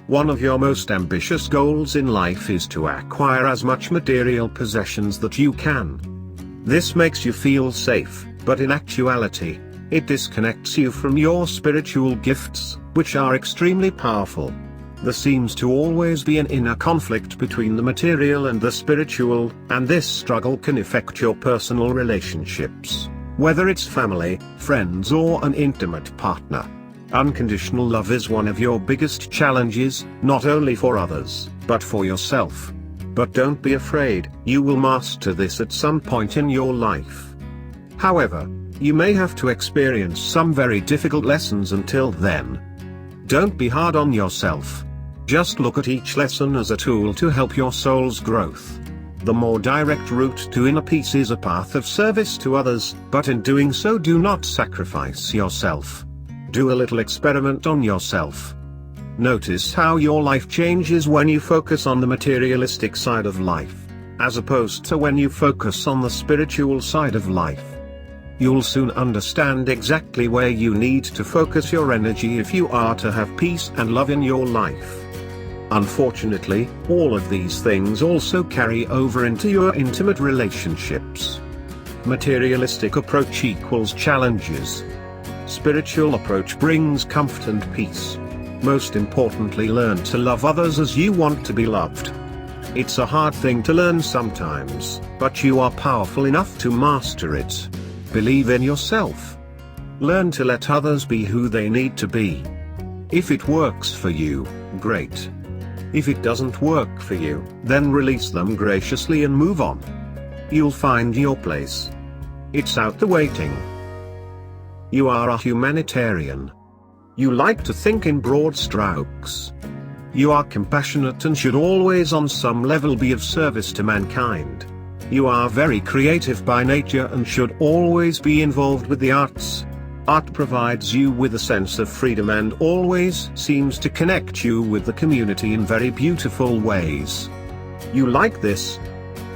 One of your most ambitious goals in life is to acquire as much material possessions that you can. This makes you feel safe, but in actuality, it disconnects you from your spiritual gifts, which are extremely powerful. There seems to always be an inner conflict between the material and the spiritual, and this struggle can affect your personal relationships, whether it's family, friends or an intimate partner. Unconditional love is one of your biggest challenges, not only for others, but for yourself. But don't be afraid, you will master this at some point in your life. However, you may have to experience some very difficult lessons until then. Don't be hard on yourself. Just look at each lesson as a tool to help your soul's growth. The more direct route to inner peace is a path of service to others, but in doing so do not sacrifice yourself. Do a little experiment on yourself. Notice how your life changes when you focus on the materialistic side of life, as opposed to when you focus on the spiritual side of life. You'll soon understand exactly where you need to focus your energy if you are to have peace and love in your life. Unfortunately, all of these things also carry over into your intimate relationships. Materialistic approach equals challenges. Spiritual approach brings comfort and peace. Most importantly, learn to love others as you want to be loved. It's a hard thing to learn sometimes, but you are powerful enough to master it. Believe in yourself. Learn to let others be who they need to be. If it works for you, great. If it doesn't work for you, then release them graciously and move on. You'll find your place. It's out there waiting. You are a humanitarian. You like to think in broad strokes. You are compassionate and should always on some level be of service to mankind. You are very creative by nature and should always be involved with the arts. Art provides you with a sense of freedom and always seems to connect you with the community in very beautiful ways. You like this?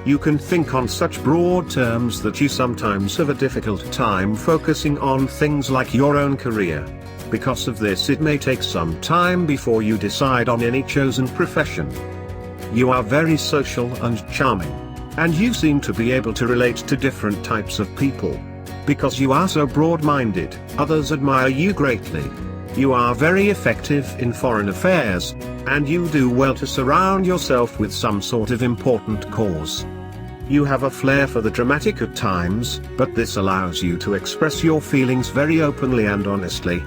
You can think on such broad terms that you sometimes have a difficult time focusing on things like your own career. Because of this, it may take some time before you decide on any chosen profession. You are very social and charming. And you seem to be able to relate to different types of people. Because you are so broad-minded, others admire you greatly. You are very effective in foreign affairs, and you do well to surround yourself with some sort of important cause. You have a flair for the dramatic at times, but this allows you to express your feelings very openly and honestly.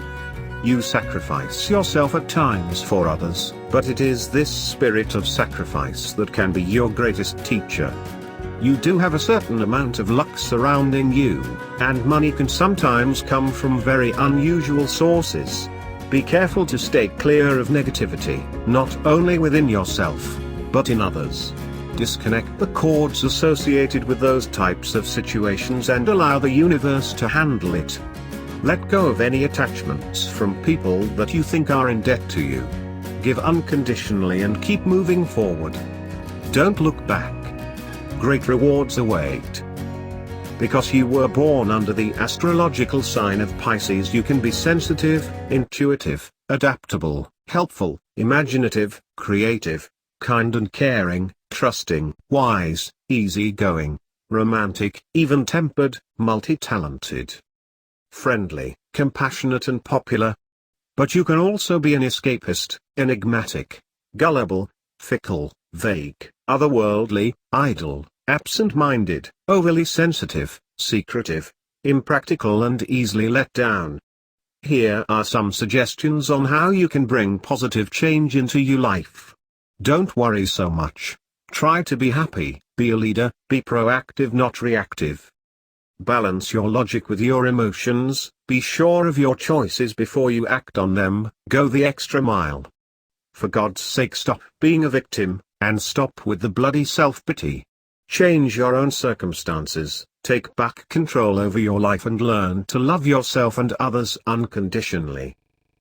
You sacrifice yourself at times for others, but it is this spirit of sacrifice that can be your greatest teacher. You do have a certain amount of luck surrounding you, and money can sometimes come from very unusual sources. Be careful to stay clear of negativity, not only within yourself, but in others. Disconnect the cords associated with those types of situations and allow the universe to handle it. Let go of any attachments from people that you think are in debt to you. Give unconditionally and keep moving forward. Don't look back. Great rewards await. Because you were born under the astrological sign of Pisces, you can be sensitive, intuitive, adaptable, helpful, imaginative, creative, kind and caring, trusting, wise, easygoing, romantic, even-tempered, multi-talented, friendly, compassionate and popular. But you can also be an escapist, enigmatic, gullible, fickle, vague, otherworldly, idle, absent-minded, overly sensitive, secretive, impractical and easily let down. Here are some suggestions on how you can bring positive change into your life. Don't worry so much. Try to be happy, be a leader, be proactive not reactive. Balance your logic with your emotions, be sure of your choices before you act on them, go the extra mile. For God's sake, stop being a victim, and stop with the bloody self-pity. Change your own circumstances, take back control over your life and learn to love yourself and others unconditionally.